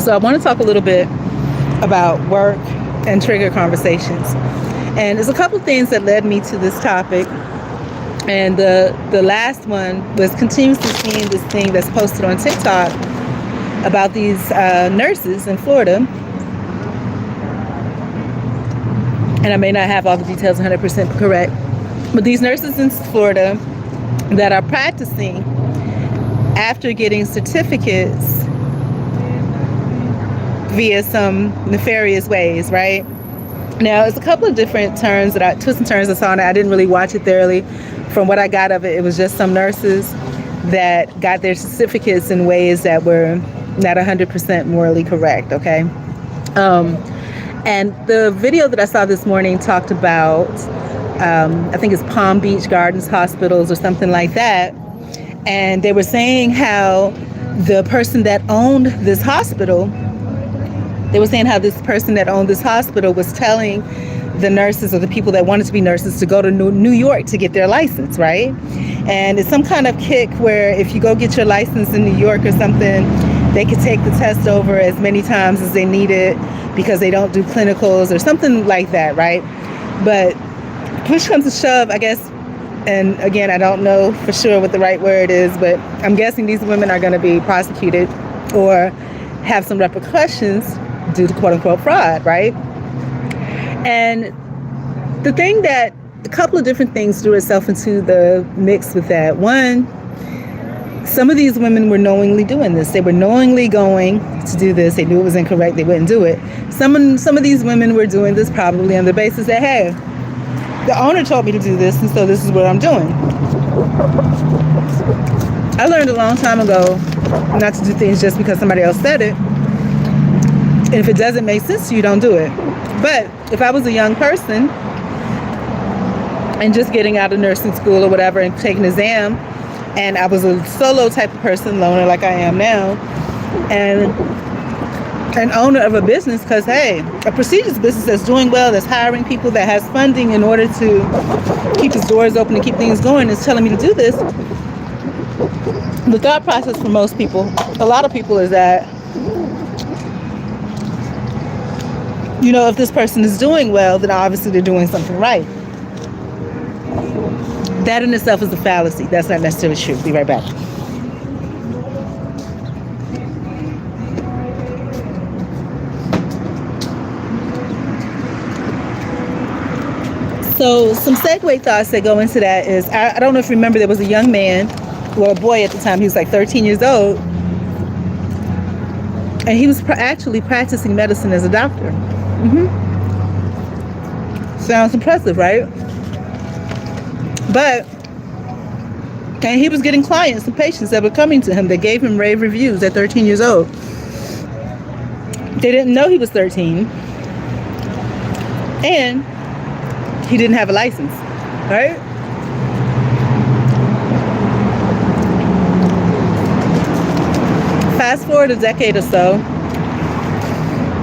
So I want to talk a little bit about work and trigger conversations. And there's a couple of things that led me to this topic. And the last one was continuously seeing this thing that's posted on TikTok about these nurses in Florida. And I may not have all the details 100% correct, but these nurses in Florida that are practicing after getting certificates via some nefarious ways, right? Now, it's a couple of different twists and turns I saw, and I didn't really watch it thoroughly. From what I got of it, it was just some nurses that got their certificates in ways that were not 100% morally correct, okay? And the video that I saw this morning talked about, I think it's Palm Beach Gardens Hospitals or something like that. And they were saying how the person that owned this hospital, was telling the nurses or the people that wanted to be nurses to go to New York to get their license, right? And it's some kind of kick where if you go get your license in New York or something, they could take the test over as many times as they need it because they don't do clinicals or something like that, right? But push comes to shove, I guess, and again, I don't know for sure what the right word is, but I'm guessing these women are going to be prosecuted or have some repercussions due to quote-unquote fraud, right? And a couple of different things threw itself into the mix with that. One, some of these women were knowingly doing this. They were knowingly going to do this. They knew it was incorrect. They wouldn't do it. Some of these women were doing this probably on the basis that, hey, the owner told me to do this, and so this is what I'm doing. I learned a long time ago not to do things just because somebody else said it. And if it doesn't make sense to you, don't do it. But if I was a young person and just getting out of nursing school or whatever and taking an exam, and I was a solo type of person, loner like I am now, and an owner of a business, because hey, a prestigious business that's doing well, that's hiring people, that has funding in order to keep its doors open and keep things going, is telling me to do this. The thought process for most people, a lot of people, is that, you know, if this person is doing well, then obviously they're doing something right. That in itself is a fallacy. That's not necessarily true. Be right back. So some segue thoughts that go into that is, I don't know if you remember, there was a young man, or a boy at the time, he was like 13 years old, and he was actually practicing medicine as a doctor. Sounds impressive, right? But, and he was getting clients and patients that were coming to him that gave him rave reviews at 13 years old. They didn't know he was 13. And he didn't have a license, right? Fast forward a decade or so,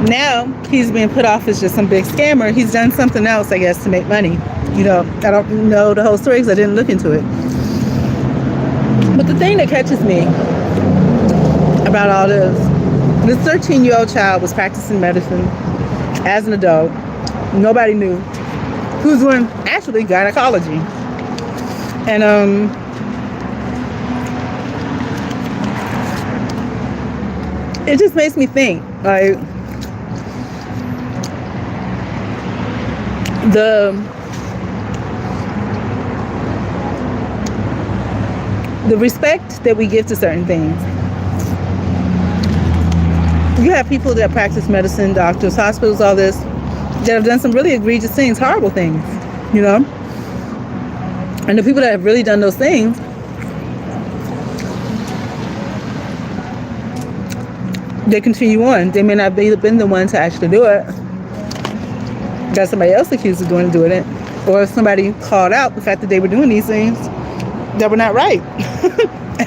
now he's being put off as just some big scammer. He's done something else, I guess, to make money. You know, I don't know the whole story because I didn't look into it. But the thing that catches me about all this 13-year-old child was practicing medicine as an adult. Nobody knew. He was doing, actually, gynecology. And, it just makes me think, like, the respect that we give to certain things. You have people that practice medicine, doctors, hospitals, all this, that have done some really egregious things, horrible things, you know? And the people that have really done those things, they continue on. They may not have been the one to actually do it. Got somebody else accused of doing it. Or if somebody called out the fact that they were doing these things that were not right.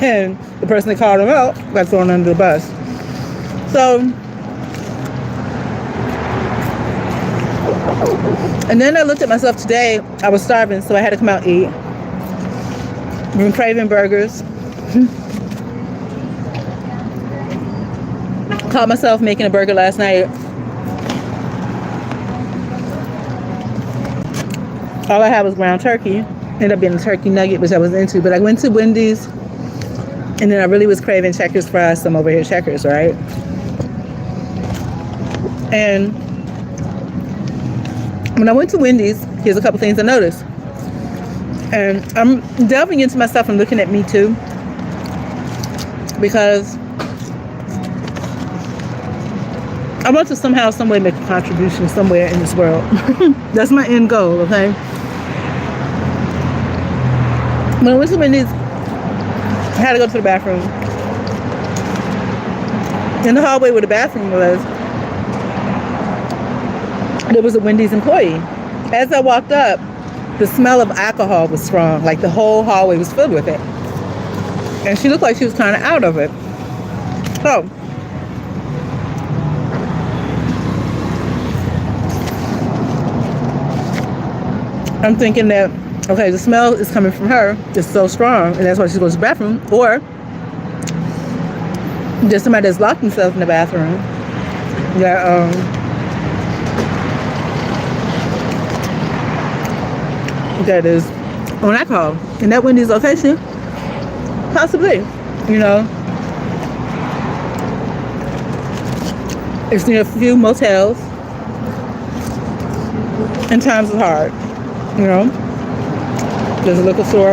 And the person that called them out got thrown under the bus. So, and then I looked at myself today. I was starving, so I had to come out and eat. I've been craving burgers. Caught myself making a burger last night. All I had was ground turkey. Ended up being a turkey nugget, which I was into. But I went to Wendy's, and then I really was craving Checkers fries. Some over here Checkers, right? And when I went to Wendy's, here's a couple things I noticed. And I'm delving into my stuff and looking at me too, because I want to somehow, some way make a contribution somewhere in this world. That's my end goal, okay? When I went to Wendy's, I had to go to the bathroom. In the hallway where the bathroom was, there was a Wendy's employee. As I walked up, the smell of alcohol was strong. Like the whole hallway was filled with it. And she looked like she was kind of out of it. So, I'm thinking that, okay, the smell is coming from her. It's so strong, and that's why she goes to the bathroom. Or there's somebody that's locked themselves in the bathroom that is on alcohol. In that Wendy's location, possibly, you know. It's near a few motels, and times is hard, you know. There's a liquor store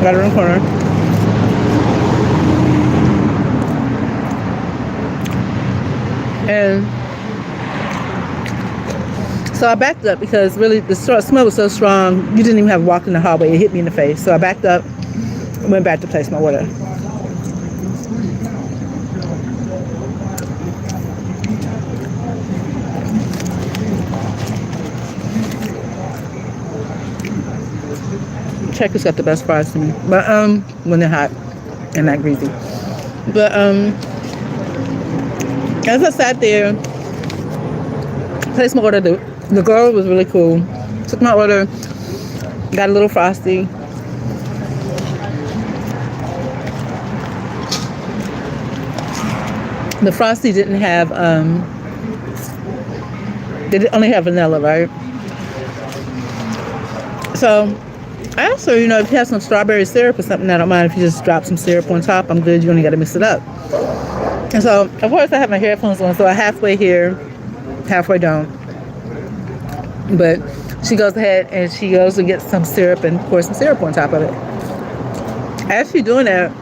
right around the corner. And so I backed up because really the smell was so strong, you didn't even have to walk in the hallway. It hit me in the face. So I backed up and went back to place my order. Checkers got the best fries to me, but when they're hot and not greasy. But as I sat there, placed my order, the girl was really cool. Took my order, got a little frosty. The frosty didn't have they only have vanilla, right? So I asked her, you know, if you have some strawberry syrup or something, I don't mind if you just drop some syrup on top. I'm good. You only got to mix it up. And so, of course, I have my headphones on, so I halfway hear, halfway don't. But she goes ahead and she goes and gets some syrup and pours some syrup on top of it. As she's doing that,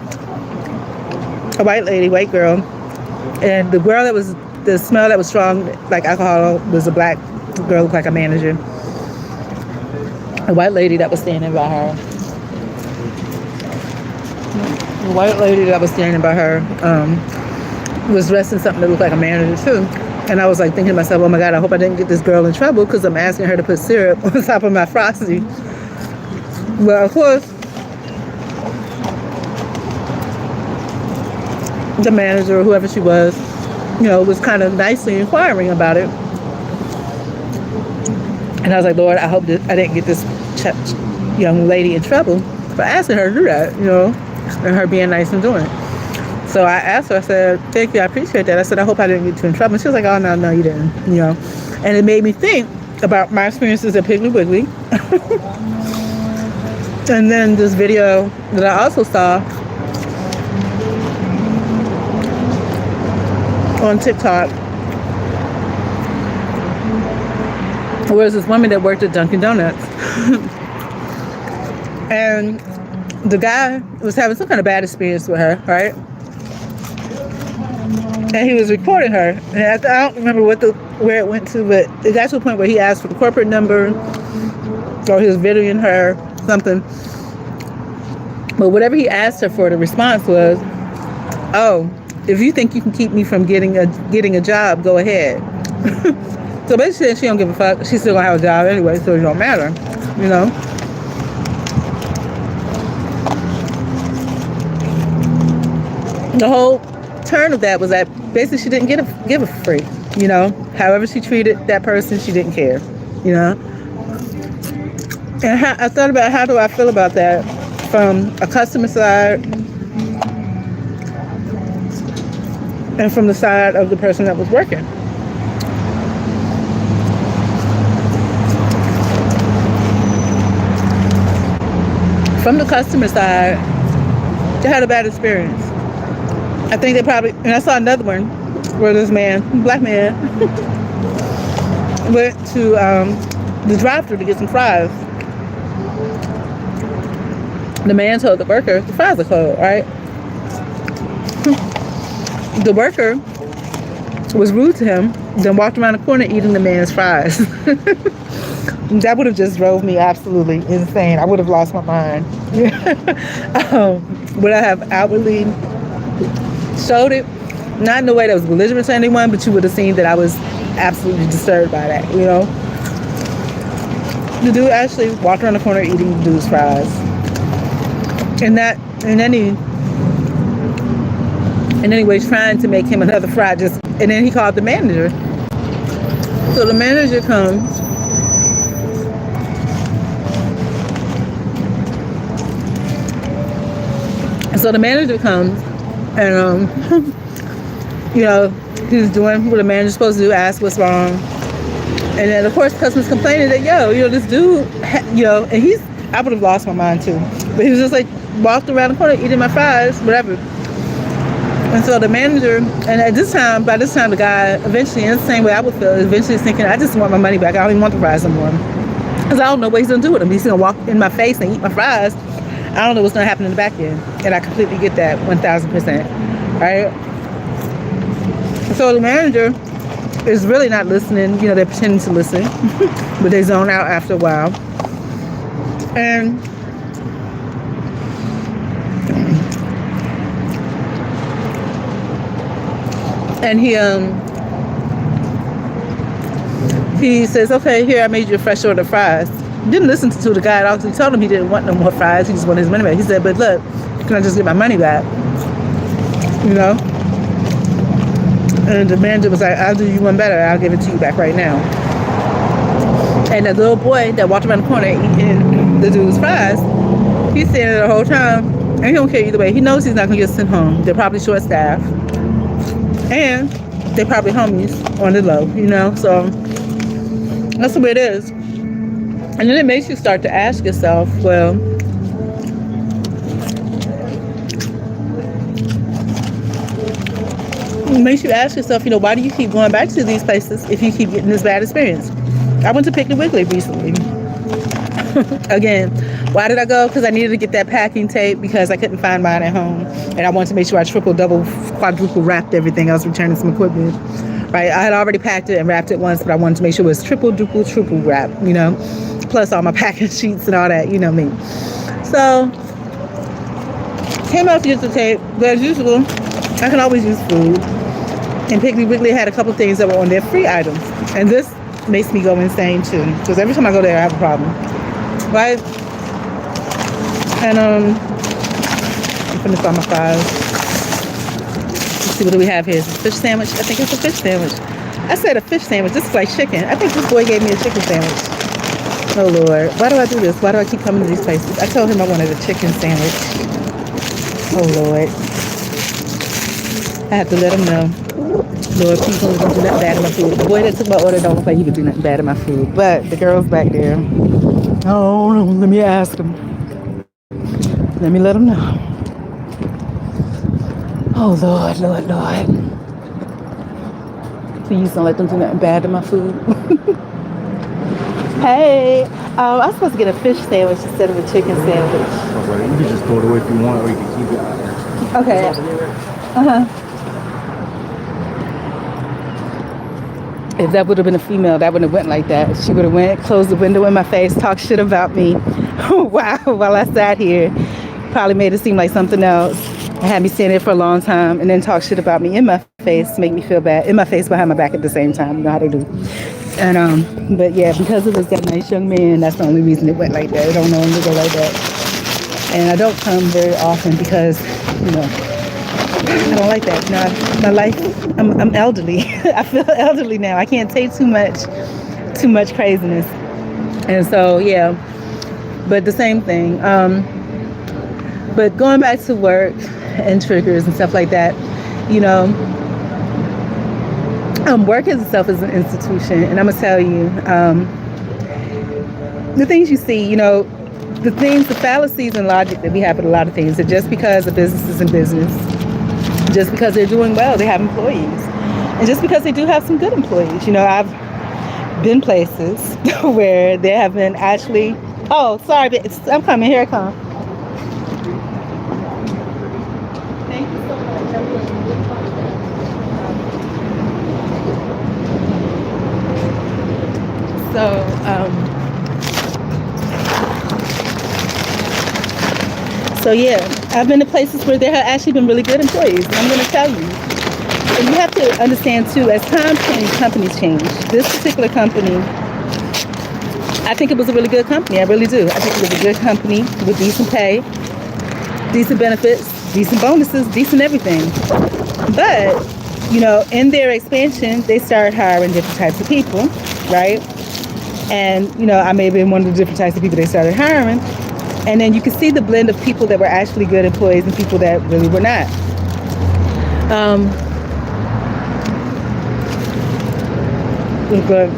a white girl, and the girl that was, the smell that was strong, like alcohol, was a black girl, looked like a manager. A white lady that was standing by her. The white lady that was standing by her was dressed in something that looked like a manager too. And I was like thinking to myself, oh my God, I hope I didn't get this girl in trouble because I'm asking her to put syrup on top of my Frosty. Well, of course, the manager or whoever she was, you know, was kind of nicely inquiring about it. And I was like, Lord, I hope that I didn't get this young lady in trouble for asking her to do that, you know, and her being nice and doing it. So I asked her, I said, thank you, I appreciate that. I said, I hope I didn't get you in trouble. And she was like, oh, no, you didn't, you know. And it made me think about my experiences at Piggly Wiggly. And then this video that I also saw on TikTok, where there's this woman that worked at Dunkin' Donuts. And the guy was having some kind of bad experience with her, right? And he was reporting her. And I don't remember where it went to, but it got to a point where he asked for the corporate number, or he was videoing her, something. But whatever he asked her for, the response was, oh, if you think you can keep me from getting a job, go ahead. So basically, she don't give a fuck. She's still gonna have a job anyway, so it don't matter, you know. The whole turn of that was that basically she didn't give a freak, you know. However she treated that person, she didn't care, you know. And I thought about how do I feel about that from a customer side and from the side of the person that was working. From the customer side, they had a bad experience. I think they probably, and I saw another one where this man, black man, went to the drive-thru to get some fries. The man told the worker, the fries are cold, right? The worker was rude to him, then walked around the corner eating the man's fries. That would have just drove me absolutely insane. I would have lost my mind. Would I have outwardly showed it? Not in a way that was belligerent to anyone, but you would have seen that I was absolutely disturbed by that, you know? The dude actually walked around the corner eating the dude's fries. And that, in any way, trying to make him another fry, and then he called the manager. So the manager comes. So the manager comes, and you know, he's doing what the manager's supposed to do, ask what's wrong. And then of course customers complaining that, this dude, and I would have lost my mind too. But he was just like walked around the corner eating my fries, whatever. And so the manager, and by this time the guy eventually, in the same way I would feel, eventually is thinking, I just want my money back. I don't even want the fries anymore. Because I don't know what he's gonna do with them. He's gonna walk in my face and eat my fries. I don't know what's gonna happen in the back end. And I completely get that 1000%. Right? So the manager is really not listening. They're pretending to listen, but they zone out after a while. And he says, okay, here, I made you a fresh order of fries. Didn't listen to the guy at all. He told him he didn't want no more fries. He just wanted his money back. He said, but look, can I just get my money back? And the manager was like, I'll do you one better. I'll give it to you back right now. And the little boy that walked around the corner eating the dude's fries, he's standing there the whole time, and he don't care either way. He knows he's not going to get sent home. They're probably short-staffed. And they're probably homies on the low, So that's the way it is. And then it makes you start to ask yourself, well, it makes you ask yourself, why do you keep going back to these places if you keep getting this bad experience? I went to Piggly Wiggly recently. Again, why did I go? Because I needed to get that packing tape because I couldn't find mine at home. And I wanted to make sure I triple, double, quadruple wrapped everything. I was returning some equipment. Right? I had already packed it and wrapped it once, but I wanted to make sure it was triple wrap, plus all my packing sheets and all that, me. So, came out to get the tape, but as usual, I can always use food. And Piggly Wiggly had a couple things that were on their free items. And this makes me go insane too, because every time I go there, I have a problem. Right? And I'm finished all my fries. Let's see, what do we have here? Is it a fish sandwich? I think it's a fish sandwich. I said a fish sandwich. This is like chicken. I think this boy gave me a chicken sandwich. Oh Lord, why do I do this? Why do I keep coming to these places? I told him I wanted a chicken sandwich. Oh Lord, I have to let him know. Lord, please don't do nothing bad in my food. The boy that took my order don't look like he could do nothing bad in my food. But the girl's back there. Oh, let me ask him. Let me let him know. Oh Lord. Please don't let them do nothing bad to my food. Hey, I was supposed to get a fish sandwich instead of a chicken sandwich. You can just throw it away if you want, or you can keep it out there. Okay. Uh-huh. If that would have been a female, that wouldn't have went like that. She would have went, closed the window in my face, talked shit about me. Wow, while I sat here. Probably made it seem like something else. Had me stand there for a long time and then talk shit about me in my face to make me feel bad. In my face, behind my back at the same time. You know how they do. And but yeah, because it was that nice young man, that's the only reason it went like that. I don't know him to go like that. And I don't come very often because, I don't like that. My life, I'm elderly. I feel elderly now. I can't take too much craziness. And so, yeah, but the same thing. But going back to work and triggers and stuff like that, Work itself is an institution, and I'm gonna tell you, the things you see, the things, the fallacies and logic that we have with a lot of things, that just because a business is in business, just because they're doing well, they have employees, and just because they do have some good employees. I've been places where there have been actually. Oh, sorry, but I'm coming. Here I come. Thank you so much. So yeah, I've been to places where there have actually been really good employees. And I'm going to tell you, and you have to understand too, as times change, companies change. This particular company, I think it was a really good company. I really do. I think it was a good company with decent pay, decent benefits, decent bonuses, decent everything. But, in their expansion, they started hiring different types of people, right? And, I may have been one of the different types of people they started hiring. And then you can see the blend of people that were actually good employees and people that really were not. Good.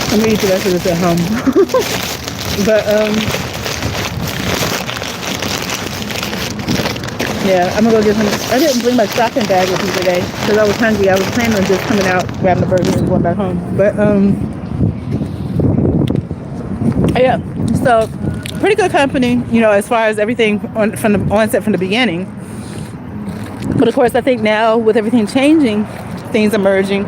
I'm gonna eat the rest of this at home. But yeah, I'm gonna go get some. I didn't bring my shopping bag with me today because I was hungry. I was planning on just coming out, grabbing the burgers, and going back home. But yeah. So pretty good company, as far as everything from the onset, from the beginning. But of course, I think now with everything changing, things emerging,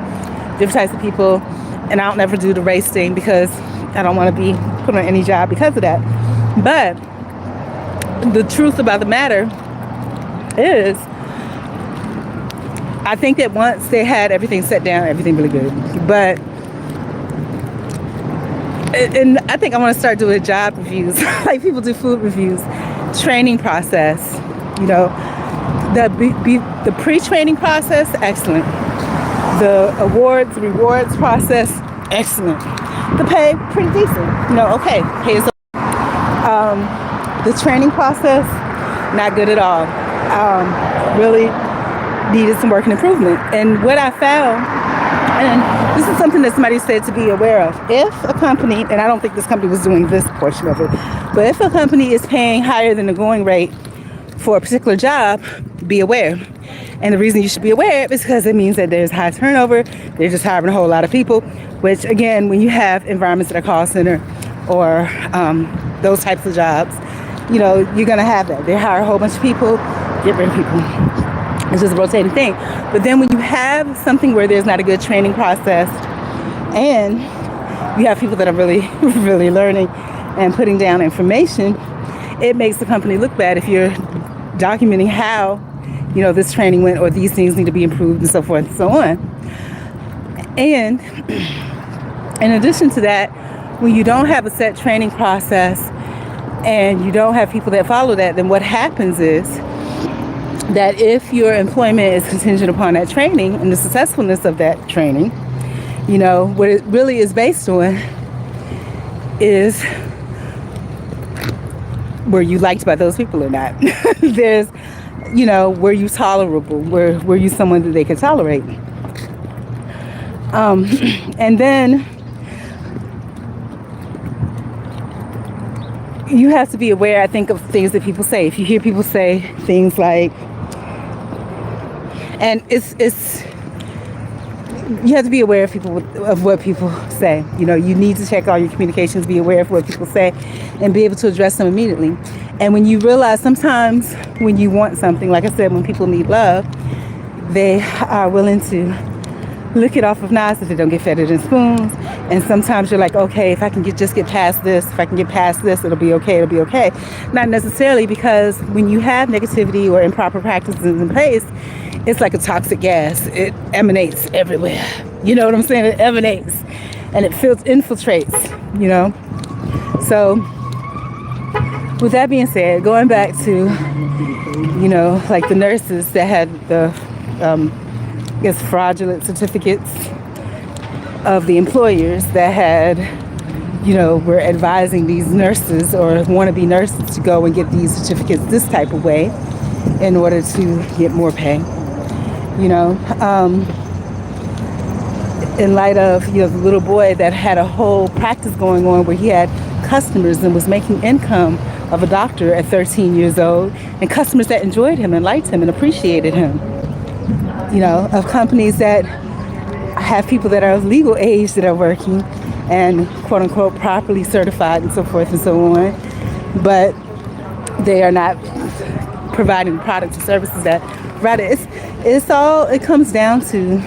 different types of people, and I don't ever do the race thing because I don't want to be put on any job because of that. But the truth about the matter is, I think that once they had everything set down, everything really good. But and I think I want to start doing job reviews like people do food reviews, training process, the pre-training process, excellent. The rewards process, excellent. The pay, pretty decent. Okay, here's the training process, not good at all. Really needed some work and improvement. And what I found, and this is something that somebody said to be aware of, if a company, and I don't think this company was doing this portion of it, but if a company is paying higher than the going rate for a particular job, be aware. And the reason you should be aware is because it means that there's high turnover. They're just hiring a whole lot of people, which again, when you have environments that are call center or those types of jobs, you're going to have that. They hire a whole bunch of people, get rid of people. It's just a rotating thing. But then when you have something where there's not a good training process and you have people that are really, really learning and putting down information, it makes the company look bad if you're documenting how, this training went, or these things need to be improved, and so forth and so on. And in addition to that, when you don't have a set training process and you don't have people that follow that, then what happens is that if your employment is contingent upon that training and the successfulness of that training, what it really is based on is, were you liked by those people or not? There's, were you tolerable? Were you someone that they could tolerate? And then you have to be aware, I think, of things that people say. If you hear people say things like, and it's you have to be aware of what people say. You need to check all your communications, be aware of what people say, and be able to address them immediately. And when you realize sometimes when you want something, like I said, when people need love, they are willing to lick it off of knives if they don't get fed it in spoons. And sometimes you're like, okay, if I can just get past this, if I can get past this, it'll be okay. Not necessarily, because when you have negativity or improper practices in place, it's like a toxic gas. It emanates everywhere. You know what I'm saying? It emanates and it infiltrates, So with that being said, going back to, like the nurses that had the, fraudulent certificates of the employers that had we're advising these nurses or wannabe nurses to go and get these certificates this type of way in order to get more pay. In light of the little boy that had a whole practice going on where he had customers and was making income of a doctor at 13 years old, and customers that enjoyed him and liked him and appreciated him. Of companies that have people that are of legal age that are working and quote unquote properly certified and so forth and so on, but they are not providing products and services that rather it comes down to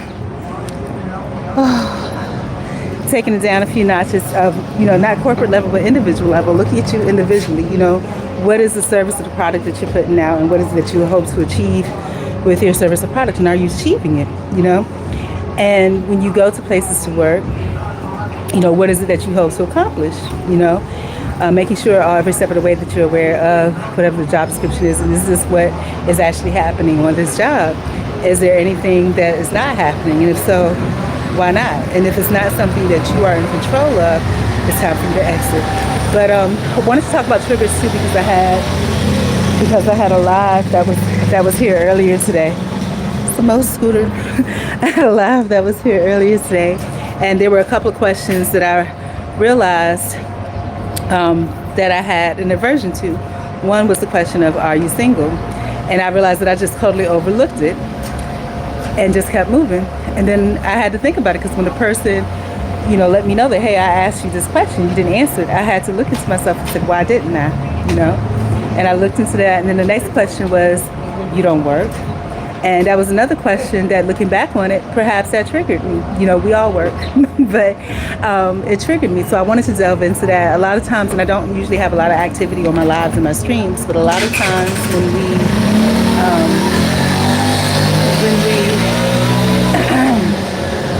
taking it down a few notches of, not corporate level, but individual level, looking at you individually, what is the service or the product that you're putting out, and what is it that you hope to achieve with your service or product, and are you achieving it, And when you go to places to work, what is it that you hope to accomplish, making sure every step of the way that you're aware of whatever the job description is, and is this what is actually happening on this job? Is there anything that is not happening? And if so, why not? And if it's not something that you are in control of, it's time for you to exit. But I wanted to talk about triggers too, because I had a live that was here earlier today. It's the most scooter. I had a live that was here earlier today, and there were a couple of questions that I realized that I had an aversion to. One was the question of, are you single? And I realized that I just totally overlooked it and just kept moving. And then I had to think about it, because when the person, let me know that, hey, I asked you this question, you didn't answer it, I had to look into myself and said, why didn't I? And I looked into that. And then the next question was, you don't work? And that was another question that, looking back on it, perhaps that triggered me. We all work, but it triggered me. So I wanted to delve into that. A lot of times, and I don't usually have a lot of activity on my lives and my streams, but a lot of times when we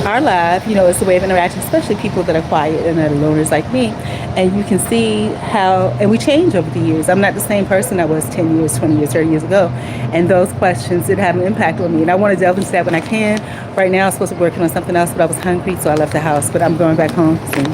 are live, it's a way of interaction, especially people that are quiet and are loners like me. And you can see how, and we change over the years. I'm not the same person I was 10 years, 20 years, 30 years ago. And those questions did have an impact on me. And I want to delve into that when I can. Right now, I'm supposed to be working on something else, but I was hungry, so I left the house. But I'm going back home soon.